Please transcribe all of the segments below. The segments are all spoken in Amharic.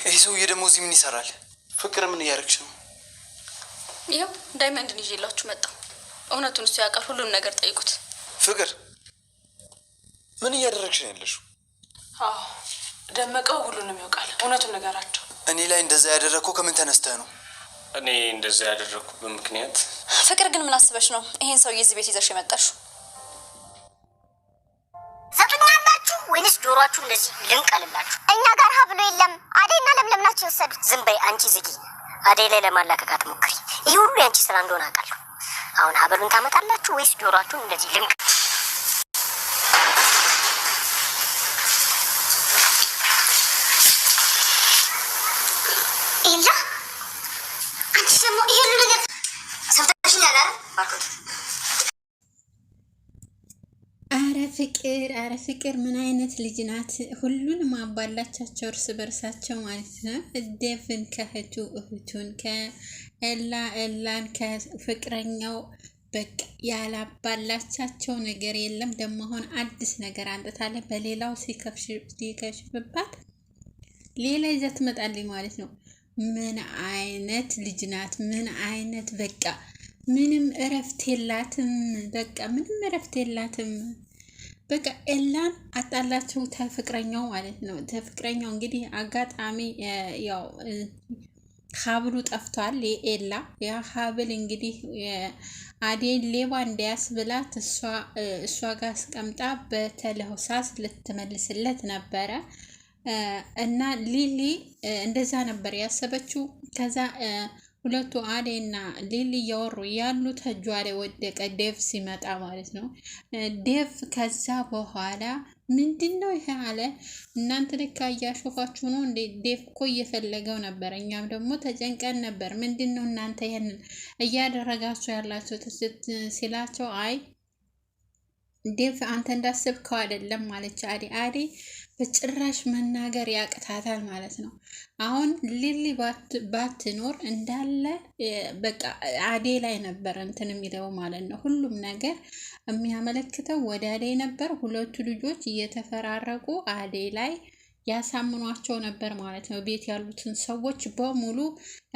ይሄ ሰውዬ ደግሞ እዚህ ምን ይሰራል? ፍቅር ምን እያደረግሽ ነው? ይኸው ዳይመንድን ይዤላችሁ መጣሁ። እውነቱን እሱ ያውቃል። ሁሉም ነገር ጠይቁት። ፍቅር ምን እያደረግሽ ነው ያለሽው? አዎ ደመቀው ሁሉንም ያውቃል። እውነቱን ነገራቸው። እኔ ላይ እንደዛ ያደረግከው ከምን ተነስተህ ነው? እኔ እንደዛ ያደረግኩበት ምክንያት። ፍቅር ግን ምን አስበሽ ነው ይሄን ሰውዬ እዚህ ቤት ይዘሽ የመጣሽው? ሰጡኛላችሁ ወይንስ ጆሮአችሁ እንደዚህ ልንቀልላችሁ? እኛ ጋር ሀብሎ የለም። አዴና ለምለም ናቸው የወሰዱት። ዝም በይ አንቺ ዝጊ። አዴ ላይ ለማላከካት ሞክሪ። ይህ ሁሉ የአንቺ ስራ እንደሆነ አውቃለሁ። አሁን ሀብሉን ታመጣላችሁ ወይስ ጆሮአችሁን እንደዚህ ልንቅ? ኢላ አንቺ ደግሞ ይሄ ሁሉ ነገር ሰምተሽኛል አይደል? ባርኮት አረ ፍቅር ምን አይነት ልጅ ናት? ሁሉንም አባላቻቸው እርስ በርሳቸው ማለት ነው። ዴቭን ከእህቱ እህቱን ከኤላን ከፍቅረኛው በቃ ያላባላቻቸው ነገር የለም። ደግሞ አሁን አዲስ ነገር አንጥታለ በሌላው ሲከሽፍባት ሌላ ይዛ ትመጣለች ማለት ነው። ምን አይነት ልጅ ናት? ምን አይነት በቃ ምንም እረፍት የላትም። በቃ ምንም እረፍት የላትም። በቃ ኤላን አጣላቸው ተፍቅረኛው ማለት ነው። ተፍቅረኛው እንግዲህ አጋጣሚ ያው ሀብሉ ጠፍቷል። የኤላ ያ ሀብል እንግዲህ አዴን ሌባ እንዲያስ ብላት እሷ ጋር አስቀምጣ በተለሆሳስ ልትመልስለት ነበረ እና ሊሊ እንደዛ ነበር ያሰበችው። ከዛ ሁለቱ አዴና ሊሊ እያወሩ ያሉት እጇ ላይ ወደቀ ዴቭ ሲመጣ ማለት ነው። ዴቭ ከዛ በኋላ ምንድነው ይሄ አለ። እናንተ ልክ እያሾፋችሁ ነው እንዴ? ዴቭ እኮ እየፈለገው ነበር፣ እኛም ደግሞ ተጨንቀን ነበር። ምንድነው እናንተ ይሄንን እያደረጋችሁ ያላችሁ ሲላቸው፣ አይ ዴቭ አንተ እንዳስብከው አይደለም ማለች አዴ በጭራሽ መናገር ያቅታታል ማለት ነው። አሁን ሊሊ ባትኖር እንዳለ በቃ አዴ ላይ ነበር እንትን የሚለው ማለት ነው። ሁሉም ነገር የሚያመለክተው ወደ አዴ ነበር። ሁለቱ ልጆች እየተፈራረቁ አዴ ላይ ያሳምኗቸው ነበር ማለት ነው። ቤት ያሉትን ሰዎች በሙሉ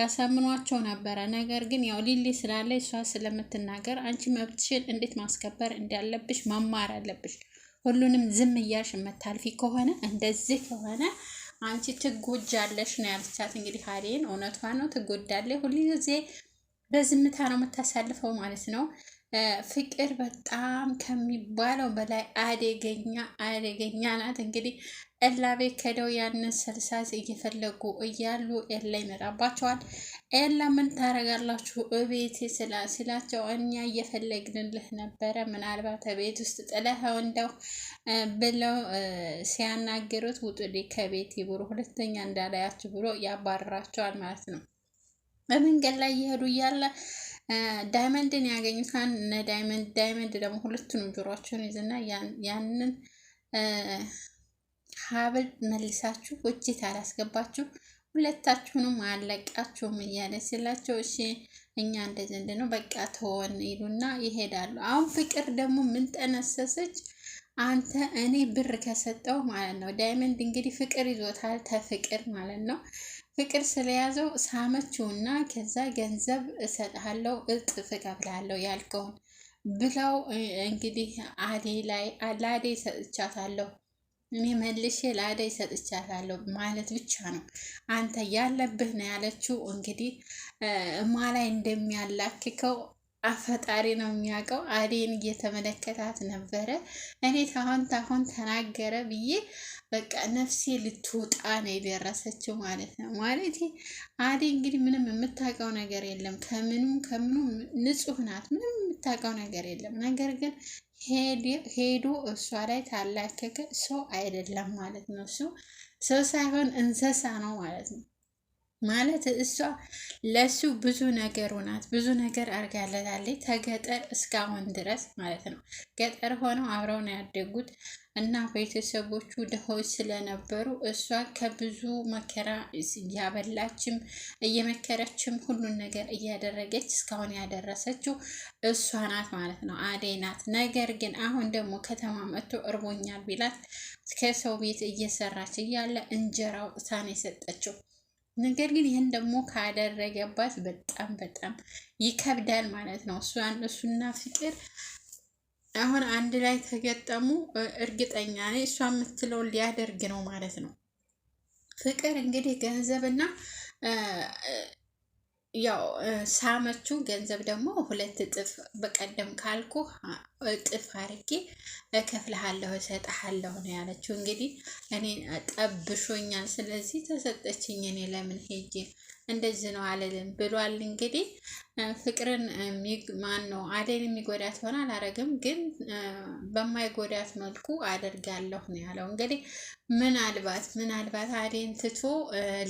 ያሳምኗቸው ነበረ። ነገር ግን ያው ሊሊ ስላለ እሷ ስለምትናገር አንቺ መብትሽን እንዴት ማስከበር እንዳለብሽ መማር አለብሽ። ሁሉንም ዝም እያልሽ የምታልፊ ከሆነ እንደዚህ ከሆነ አንቺ ትጎጃለሽ ነው ያለቻት። እንግዲህ አዴን እውነቷ ነው፣ ትጎዳለች። ሁሉ ጊዜ በዝምታ ነው የምታሳልፈው ማለት ነው። ፍቅር በጣም ከሚባለው በላይ አደገኛ ናት። እንግዲህ ኤላ ቤት ከደው ያንን ሰልሳስ እየፈለጉ እያሉ ኤላ ይመጣባቸዋል። ኤላ ምን ታረጋላችሁ እቤቴ ሲላቸው እኛ እየፈለግንልህ ነበረ፣ ምናልባት ቤት ውስጥ ጥለኸው እንደው ብለው ሲያናገሩት ውጡልኝ ከቤት ብሎ ሁለተኛ እንዳላያችሁ ብሎ ያባረራቸዋል ማለት ነው። በመንገድ ላይ እየሄዱ እያለ ዳይመንድን ያገኙታን እነ ዳይመንድ ደግሞ ሁለቱንም ጆሮአቸውን ይዝና ያንን ሀብል መልሳችሁ እጅት አላስገባችሁ ሁለታችሁንም አለቃችሁም እያለ ሲላቸው እሺ እኛ እንደዘንድ ነው በቃ ተወን ይሉና ይሄዳሉ። አሁን ፍቅር ደግሞ ምን ጠነሰሰች? አንተ እኔ ብር ከሰጠው ማለት ነው። ዳይመንድ እንግዲህ ፍቅር ይዞታል ተፍቅር ማለት ነው። ፍቅር ስለያዘው ሳመችውና ከዛ ገንዘብ እሰጥሃለሁ እጥፍ እከፍልሃለሁ ያልከውን ብለው እንግዲህ ለአዴ ሰጥቻታለሁ እኔ መልሼ ለአደይ ሰጥቻታለሁ ማለት ብቻ ነው አንተ ያለብህ ነው ያለችው። እንግዲህ ማላይ እንደሚያላክከው አፈጣሪ ነው የሚያውቀው። አዴን እየተመለከታት ነበረ። እኔ ታሁን ተናገረ ብዬ በቃ ነፍሴ ልትወጣ ነው የደረሰችው ማለት ነው። ማለት አዴ እንግዲህ ምንም የምታውቀው ነገር የለም። ከምኑ ንጹህ ናት። ምንም የምታውቀው ነገር የለም። ነገር ግን ሄዶ እሷ ላይ ታላከከ ሰው አይደለም ማለት ነው። እሱ ሰው ሳይሆን እንስሳ ነው ማለት ነው። ማለት እሷ ለሱ ብዙ ነገሩ ናት። ብዙ ነገር አርጋለታለች ተገጠር እስካሁን ድረስ ማለት ነው። ገጠር ሆነው አብረው ነው ያደጉት እና ቤተሰቦቹ ድሆች ስለነበሩ እሷ ከብዙ መከራ እያበላችም እየመከረችም ሁሉን ነገር እያደረገች እስካሁን ያደረሰችው እሷ ናት ማለት ነው። አደይ ናት። ነገር ግን አሁን ደግሞ ከተማ መጥቶ እርቦኛል ቢላት ከሰው ቤት እየሰራች እያለ እንጀራው እሳን የሰጠችው ነገር ግን ይህን ደግሞ ካደረገባት በጣም ይከብዳል ማለት ነው። እሱና ፍቅር አሁን አንድ ላይ ተገጠሙ። እርግጠኛ ነኝ እሷ የምትለውን ሊያደርግ ነው ማለት ነው። ፍቅር እንግዲህ ገንዘብና ያው ሳመችው ገንዘብ ደግሞ 2 እጥፍ በቀደም ካልኩ እጥፍ አድርጌ እከፍልሃለሁ እሰጥሃለሁ ነው ያለችው። እንግዲህ እኔ ጠብሾኛል፣ ስለዚህ ተሰጠችኝ፣ እኔ ለምን ሄጄ እንደዚህ ነው አልልም ብሏል። እንግዲህ ፍቅርን ማን ነው አደይን የሚጎዳት ሆነ አላረግም፣ ግን በማይጎዳት መልኩ አደርጋለሁ ነው ያለው። እንግዲህ ምናልባት አደይን ትቶ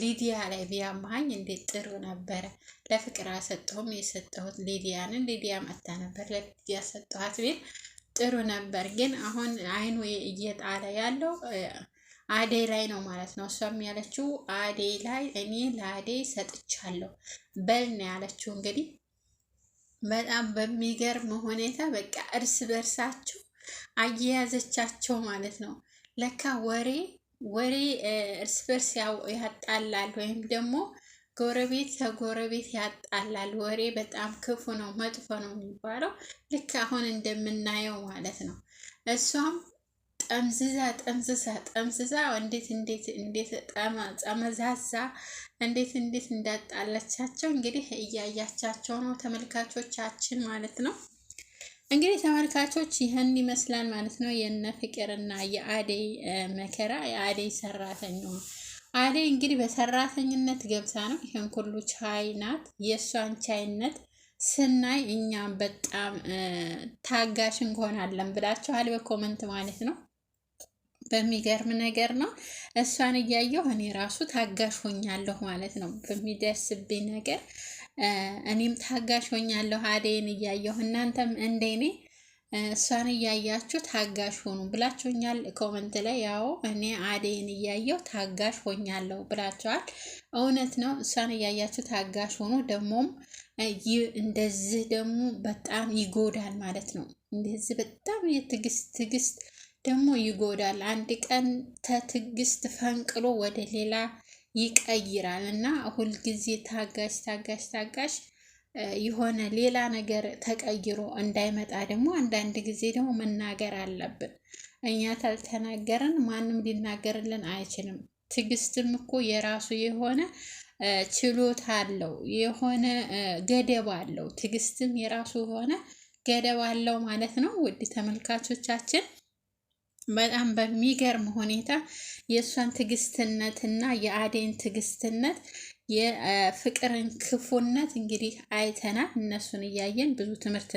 ሊዲያ ላይ ቢያማኝ እንዴት ጥሩ ነበረ። ለፍቅር አሰጠሁም የሰጠሁት ሊዲያንን፣ ሊዲያ መታ ነበር ለሊዲያ ሰጠኋት ቢል ጥሩ ነበር። ግን አሁን አይኑ እየጣለ ያለው አደይ ላይ ነው ማለት ነው። እሷም ያለችው አደይ ላይ እኔ ለአደይ ሰጥቻለሁ በል ነው ያለችው። እንግዲህ በጣም በሚገርም ሁኔታ በቃ እርስ በርሳቸው አያያዘቻቸው ማለት ነው። ለካ ወሬ እርስ በርስ ያጣላል፣ ወይም ደግሞ ጎረቤት ከጎረቤት ያጣላል። ወሬ በጣም ክፉ ነው፣ መጥፎ ነው የሚባለው ልክ አሁን እንደምናየው ማለት ነው። እሷም ጠምዝዛ እንዴት ጠመዛዛ እንዴት እንዳጣለቻቸው እንግዲህ እያያቻቸው ነው ተመልካቾቻችን ማለት ነው። እንግዲህ ተመልካቾች ይህን ይመስላል ማለት ነው የነ ፍቅርና የአደይ መከራ። የአደይ ሰራተኛው አደይ እንግዲህ በሰራተኝነት ገብታ ነው ይህን ሁሉ ቻይ ናት። የእሷን ቻይነት ስናይ እኛም በጣም ታጋሽ እንሆናለን ብላችኋል በኮመንት ማለት ነው። በሚገርም ነገር ነው። እሷን እያየሁ እኔ ራሱ ታጋሽ ሆኛለሁ ማለት ነው። በሚደርስብኝ ነገር እኔም ታጋሽ ሆኛለሁ አደይን እያየሁ። እናንተም እንደኔ እሷን እያያችሁ ታጋሽ ሆኑ ብላችሁኛል ኮመንት ላይ። ያው እኔ አደይን እያየሁ ታጋሽ ሆኛለሁ ብላችኋል። እውነት ነው። እሷን እያያችሁ ታጋሽ ሆኑ። ደግሞም እንደዚህ ደግሞ በጣም ይጎዳል ማለት ነው። እንደዚህ በጣም ትዕግስት ደግሞ ይጎዳል። አንድ ቀን ከትዕግስት ፈንቅሎ ወደ ሌላ ይቀይራል እና ሁልጊዜ ታጋሽ የሆነ ሌላ ነገር ተቀይሮ እንዳይመጣ ደግሞ አንዳንድ ጊዜ ደግሞ መናገር አለብን። እኛ ካልተናገርን ማንም ሊናገርልን አይችልም። ትዕግስትም እኮ የራሱ የሆነ ችሎታ አለው፣ የሆነ ገደብ አለው። ትዕግስትም የራሱ የሆነ ገደብ አለው ማለት ነው። ውድ ተመልካቾቻችን በጣም በሚገርም ሁኔታ የእሷን ትዕግስትነትና የአደይን ትዕግስትነት የፍቅርን ክፉነት እንግዲህ አይተናል። እነሱን እያየን ብዙ ትምህርት